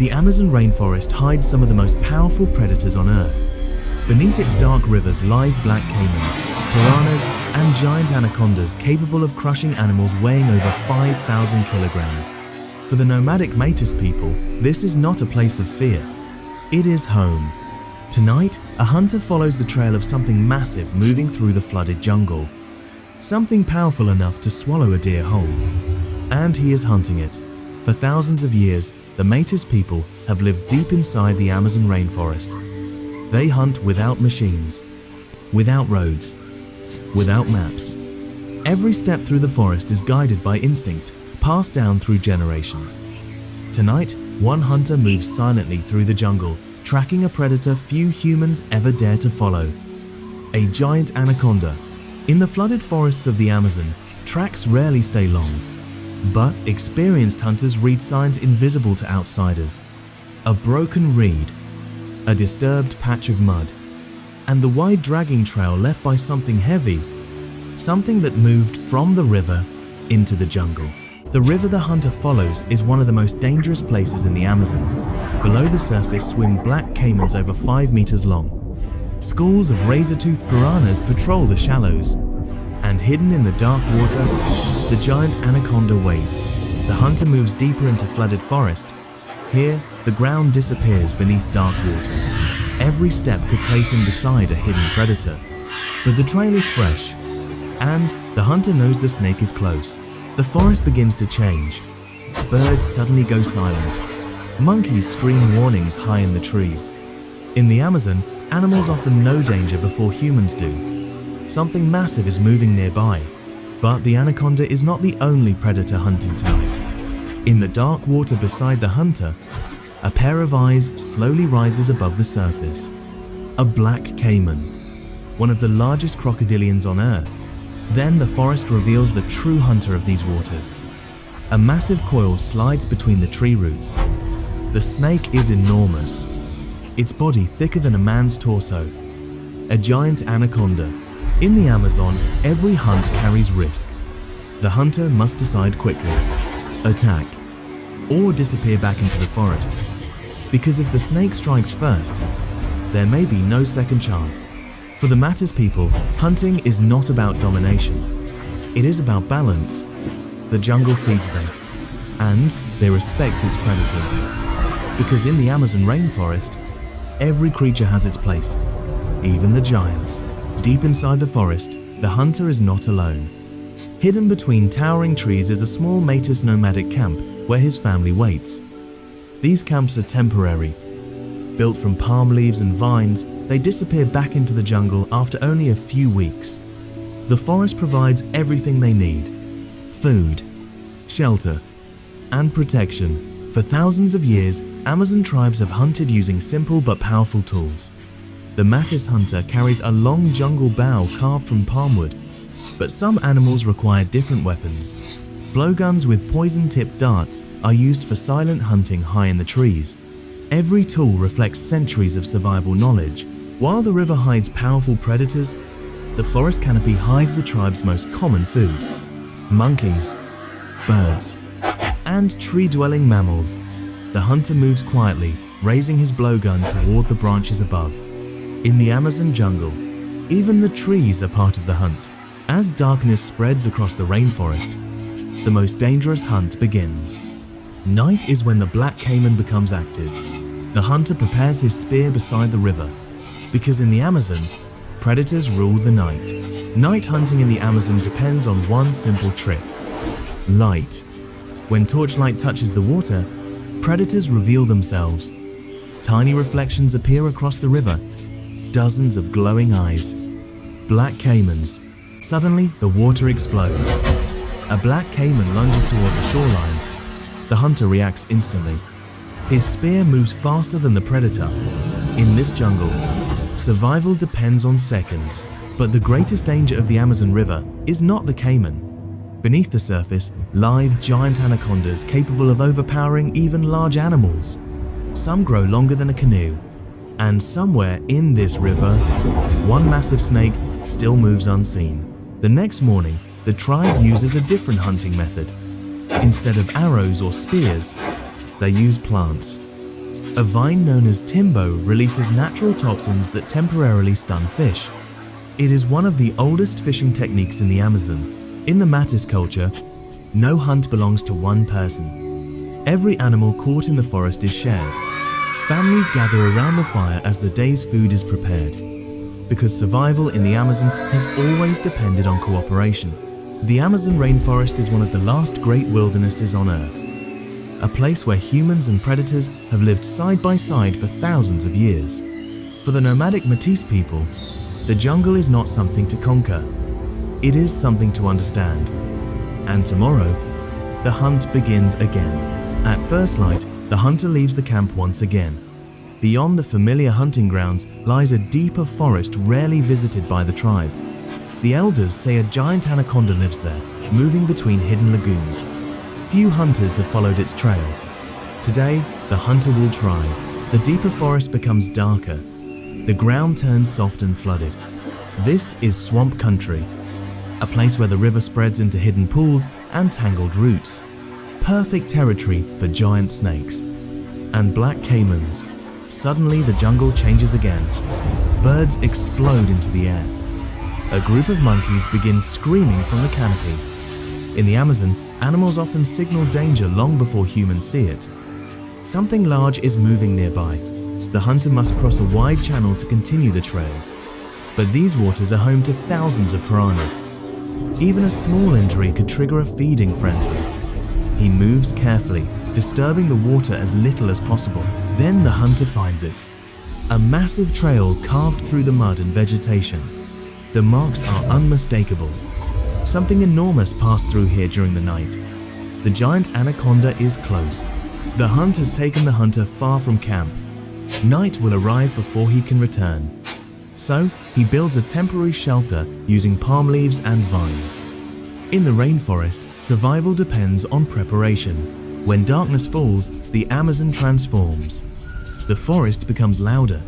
The Amazon rainforest hides some of the most powerful predators on Earth. Beneath its dark rivers live black caimans, piranhas, and giant anacondas capable of crushing animals weighing over 5,000 kilograms. For the Nomadic Matis people, this is not a place of fear. It is home. Tonight, a hunter follows the trail of something massive moving through the flooded jungle. Something powerful enough to swallow a deer whole. And he is hunting it. For thousands of years, the Matis people have lived deep inside the Amazon rainforest. They hunt without machines, without roads, without maps. Every step through the forest is guided by instinct, passed down through generations. Tonight, one hunter moves silently through the jungle, tracking a predator few humans ever dare to follow. A giant anaconda. In the flooded forests of the Amazon, tracks rarely stay long. But experienced hunters read signs invisible to outsiders. A broken reed, a disturbed patch of mud, and the wide dragging trail left by something heavy, something that moved from the river into the jungle. The river the hunter follows is one of the most dangerous places in the Amazon. Below the surface swim black caimans over 5 meters long. Schools of razor-toothed piranhas patrol the shallows. And hidden in the dark water, the giant anaconda waits. The hunter moves deeper into flooded forest. Here, the ground disappears beneath dark water. Every step could place him beside a hidden predator. But the trail is fresh, and the hunter knows the snake is close. The forest begins to change. Birds suddenly go silent. Monkeys scream warnings high in the trees. In the Amazon, animals often know danger before humans do. Something massive is moving nearby, but the anaconda is not the only predator hunting tonight. In the dark water beside the hunter, a pair of eyes slowly rises above the surface. A black caiman, one of the largest crocodilians on Earth. Then the forest reveals the true hunter of these waters. A massive coil slides between the tree roots. The snake is enormous, its body thicker than a man's torso. A giant anaconda. In the Amazon, every hunt carries risk. The hunter must decide quickly, attack, or disappear back into the forest. Because if the snake strikes first, there may be no second chance. For the Matis people, hunting is not about domination. It is about balance. The jungle feeds them, and they respect its predators. Because in the Amazon rainforest, every creature has its place, even the giants. Deep inside the forest, the hunter is not alone. Hidden between towering trees is a small Matis nomadic camp where his family waits. These camps are temporary. Built from palm leaves and vines, they disappear back into the jungle after only a few weeks. The forest provides everything they need: food, shelter, and protection. For thousands of years, Amazon tribes have hunted using simple but powerful tools. The Matis hunter carries a long jungle bow carved from palm wood, but some animals require different weapons. Blowguns with poison-tipped darts are used for silent hunting high in the trees. Every tool reflects centuries of survival knowledge. While the river hides powerful predators, the forest canopy hides the tribe's most common food: monkeys, birds, and tree-dwelling mammals. The hunter moves quietly, raising his blowgun toward the branches above. In the Amazon jungle, even the trees are part of the hunt. As darkness spreads across the rainforest, the most dangerous hunt begins. Night is when the black caiman becomes active. The hunter prepares his spear beside the river, because in the Amazon, predators rule the night. Night hunting in the Amazon depends on one simple trick: light. When torchlight touches the water, predators reveal themselves. Tiny reflections appear across the river. Dozens of glowing eyes. Black caimans. Suddenly, the water explodes. A black caiman lunges toward the shoreline. The hunter reacts instantly. His spear moves faster than the predator. In this jungle, survival depends on seconds. But the greatest danger of the Amazon River is not the caiman. Beneath the surface, live giant anacondas capable of overpowering even large animals. Some grow longer than a canoe. And somewhere in this river, one massive snake still moves unseen. The next morning, the tribe uses a different hunting method. Instead of arrows or spears, they use plants. A vine known as timbo releases natural toxins that temporarily stun fish. It is one of the oldest fishing techniques in the Amazon. In the Matis culture, no hunt belongs to one person. Every animal caught in the forest is shared. Families gather around the fire as the day's food is prepared. Because survival in the Amazon has always depended on cooperation. The Amazon rainforest is one of the last great wildernesses on Earth. A place where humans and predators have lived side by side for thousands of years. For the Nomadic Matis people, the jungle is not something to conquer. It is something to understand. And tomorrow, the hunt begins again. At first light, the hunter leaves the camp once again. Beyond the familiar hunting grounds lies a deeper forest rarely visited by the tribe. The elders say a giant anaconda lives there, moving between hidden lagoons. Few hunters have followed its trail. Today, the hunter will try. The deeper forest becomes darker. The ground turns soft and flooded. This is swamp country, a place where the river spreads into hidden pools and tangled roots. Perfect territory for giant snakes. And black caimans. Suddenly the jungle changes again. Birds explode into the air. A group of monkeys begins screaming from the canopy. In the Amazon, animals often signal danger long before humans see it. Something large is moving nearby. The hunter must cross a wide channel to continue the trail. But these waters are home to thousands of piranhas. Even a small injury could trigger a feeding frenzy. He moves carefully, disturbing the water as little as possible. Then the hunter finds it. A massive trail carved through the mud and vegetation. The marks are unmistakable. Something enormous passed through here during the night. The giant anaconda is close. The hunt has taken the hunter far from camp. Night will arrive before he can return. So, he builds a temporary shelter using palm leaves and vines. In the rainforest, survival depends on preparation. When darkness falls, the Amazon transforms. The forest becomes louder.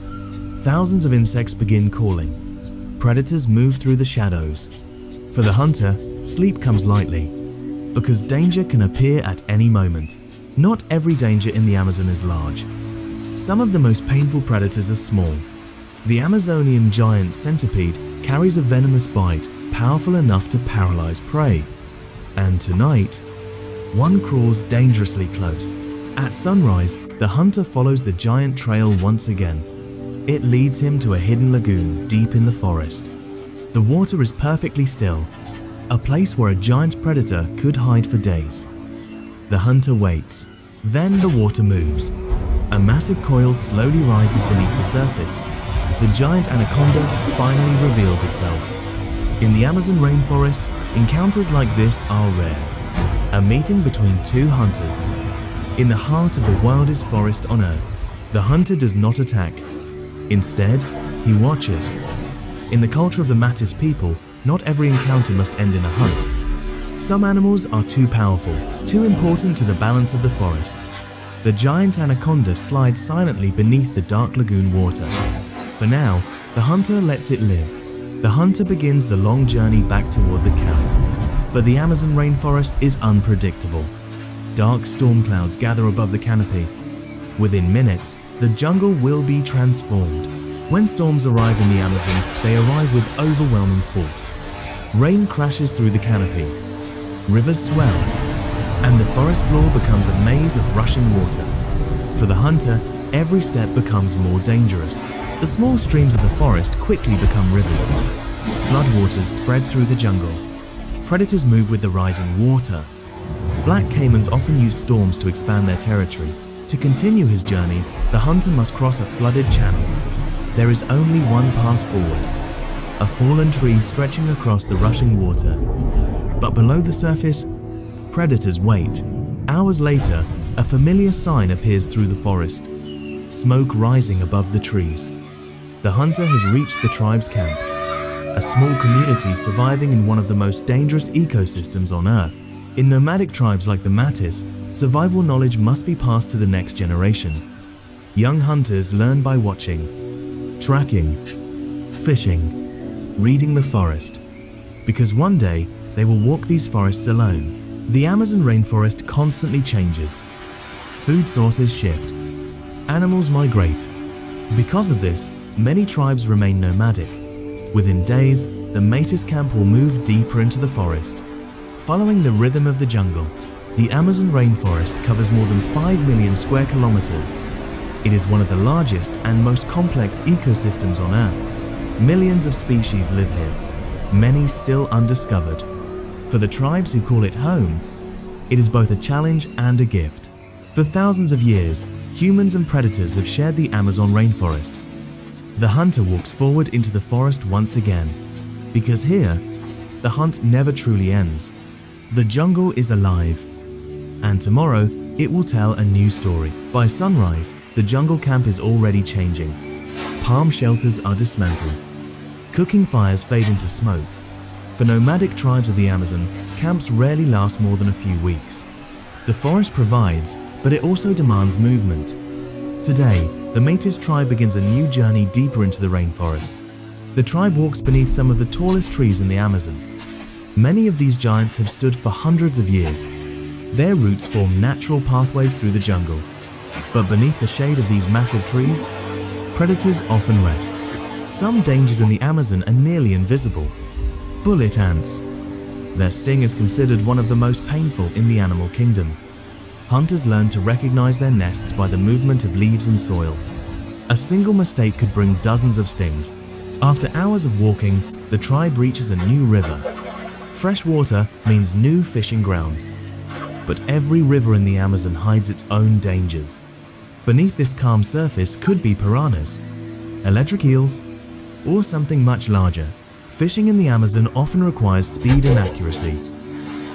Thousands of insects begin calling. Predators move through the shadows. For the hunter, sleep comes lightly, because danger can appear at any moment. Not every danger in the Amazon is large. Some of the most painful predators are small. The Amazonian giant centipede carries a venomous bite powerful enough to paralyze prey. And tonight, one crawls dangerously close. At sunrise, the hunter follows the giant trail once again. It leads him to a hidden lagoon deep in the forest. The water is perfectly still, a place where a giant predator could hide for days. The hunter waits. Then the water moves. A massive coil slowly rises beneath the surface. The giant anaconda finally reveals itself. In the Amazon rainforest, encounters like this are rare. A meeting between two hunters. In the heart of the wildest forest on Earth, the hunter does not attack. Instead, he watches. In the culture of the Matis people, not every encounter must end in a hunt. Some animals are too powerful, too important to the balance of the forest. The giant anaconda slides silently beneath the dark lagoon water. For now, the hunter lets it live. The hunter begins the long journey back toward the camp. But the Amazon rainforest is unpredictable. Dark storm clouds gather above the canopy. Within minutes, the jungle will be transformed. When storms arrive in the Amazon, they arrive with overwhelming force. Rain crashes through the canopy. Rivers swell, and the forest floor becomes a maze of rushing water. For the hunter, every step becomes more dangerous. The small streams of the forest quickly become rivers. Floodwaters spread through the jungle. Predators move with the rising water. Black caimans often use storms to expand their territory. To continue his journey, the hunter must cross a flooded channel. There is only one path forward. A fallen tree stretching across the rushing water. But below the surface, predators wait. Hours later, a familiar sign appears through the forest. Smoke rising above the trees. The hunter has reached the tribe's camp. A small community surviving in one of the most dangerous ecosystems on Earth. In nomadic tribes like the Matis, survival knowledge must be passed to the next generation. Young hunters learn by watching, tracking, fishing, reading the forest. Because one day, they will walk these forests alone. The Amazon rainforest constantly changes. Food sources shift. Animals migrate. Because of this, many tribes remain nomadic. Within days, the Matis camp will move deeper into the forest. Following the rhythm of the jungle, the Amazon rainforest covers more than 5 million square kilometers. It is one of the largest and most complex ecosystems on Earth. Millions of species live here, many still undiscovered. For the tribes who call it home, it is both a challenge and a gift. For thousands of years, humans and predators have shared the Amazon rainforest. The hunter walks forward into the forest once again, because here, the hunt never truly ends. The jungle is alive, and tomorrow it will tell a new story. By sunrise, the jungle camp is already changing. Palm shelters are dismantled. Cooking fires fade into smoke. For nomadic tribes of the Amazon, camps rarely last more than a few weeks. The forest provides, but it also demands movement. Today, the Matis tribe begins a new journey deeper into the rainforest. The tribe walks beneath some of the tallest trees in the Amazon. Many of these giants have stood for hundreds of years. Their roots form natural pathways through the jungle. But beneath the shade of these massive trees, predators often rest. Some dangers in the Amazon are nearly invisible. Bullet ants. Their sting is considered one of the most painful in the animal kingdom. Hunters learn to recognize their nests by the movement of leaves and soil. A single mistake could bring dozens of stings. After hours of walking, the tribe reaches a new river. Fresh water means new fishing grounds. But every river in the Amazon hides its own dangers. Beneath this calm surface could be piranhas, electric eels, or something much larger. Fishing in the Amazon often requires speed and accuracy.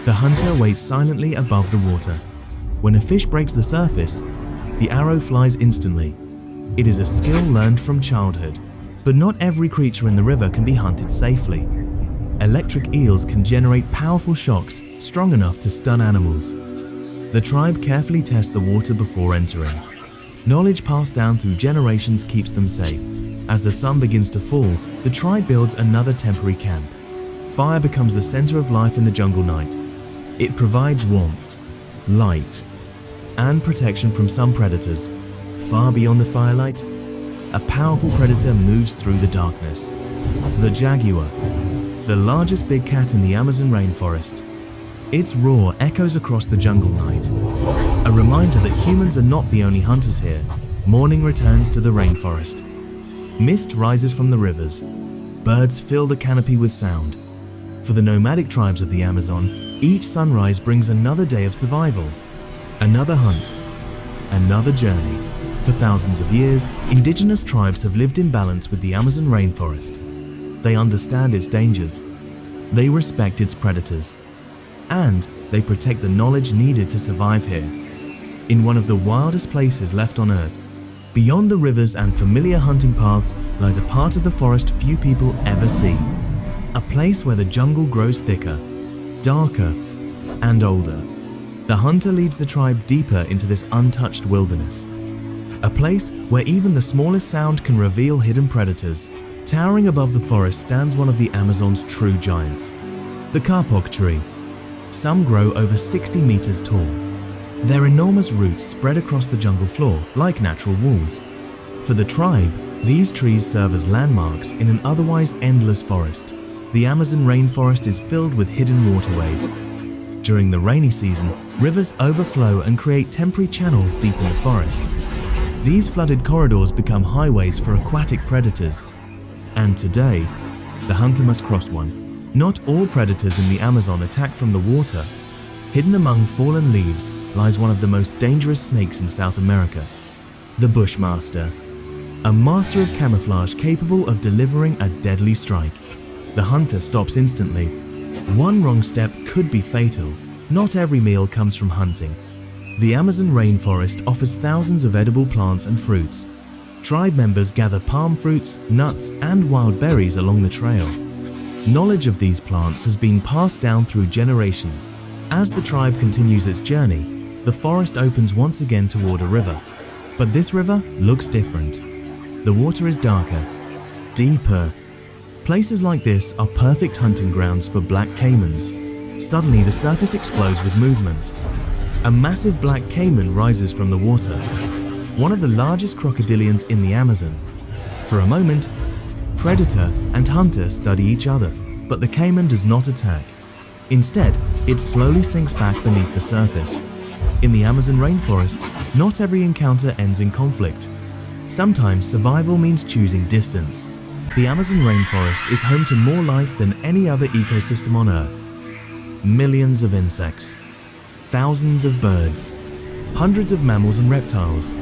The hunter waits silently above the water. When a fish breaks the surface, the arrow flies instantly. It is a skill learned from childhood. But not every creature in the river can be hunted safely. Electric eels can generate powerful shocks strong enough to stun animals. The tribe carefully tests the water before entering. Knowledge passed down through generations keeps them safe. As the sun begins to fall, the tribe builds another temporary camp. Fire becomes the center of life in the jungle night. It provides warmth, light, and protection from some predators. Far beyond the firelight, a powerful predator moves through the darkness. The jaguar, the largest big cat in the Amazon rainforest. Its roar echoes across the jungle night. A reminder that humans are not the only hunters here. Morning returns to the rainforest. Mist rises from the rivers. Birds fill the canopy with sound. For the nomadic tribes of the Amazon, each sunrise brings another day of survival. Another hunt. Another journey. For thousands of years, indigenous tribes have lived in balance with the Amazon rainforest. They understand its dangers. They respect its predators. And they protect the knowledge needed to survive here. In one of the wildest places left on Earth, beyond the rivers and familiar hunting paths lies a part of the forest few people ever see. A place where the jungle grows thicker, darker, and older. The hunter leads the tribe deeper into this untouched wilderness. A place where even the smallest sound can reveal hidden predators. Towering above the forest stands one of the Amazon's true giants, the kapok tree. Some grow over 60 meters tall. Their enormous roots spread across the jungle floor like natural walls. For the tribe, these trees serve as landmarks in an otherwise endless forest. The Amazon rainforest is filled with hidden waterways. During the rainy season, rivers overflow and create temporary channels deep in the forest. These flooded corridors become highways for aquatic predators. And today, the hunter must cross one. Not all predators in the Amazon attack from the water. Hidden among fallen leaves lies one of the most dangerous snakes in South America, the Bushmaster, a master of camouflage capable of delivering a deadly strike. The hunter stops instantly. One wrong step could be fatal. Not every meal comes from hunting. The Amazon rainforest offers thousands of edible plants and fruits. Tribe members gather palm fruits, nuts, and wild berries along the trail. Knowledge of these plants has been passed down through generations. As the tribe continues its journey, the forest opens once again toward a river. But this river looks different. The water is darker, deeper. Places like this are perfect hunting grounds for black caimans. Suddenly, the surface explodes with movement. A massive black caiman rises from the water. one of the largest crocodilians in the Amazon. For a moment, predator and hunter study each other, but the caiman does not attack. Instead, it slowly sinks back beneath the surface. In the Amazon rainforest, not every encounter ends in conflict. Sometimes survival means choosing distance. The Amazon rainforest is home to more life than any other ecosystem on Earth. Millions of insects, thousands of birds, hundreds of mammals and reptiles,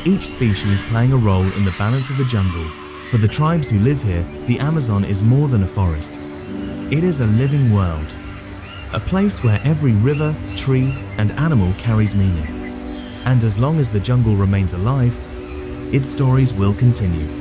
each species playing a role in the balance of the jungle. For the tribes who live here, the Amazon is more than a forest. It is a living world, a place where every river, tree, and animal carries meaning. And as long as the jungle remains alive, its stories will continue.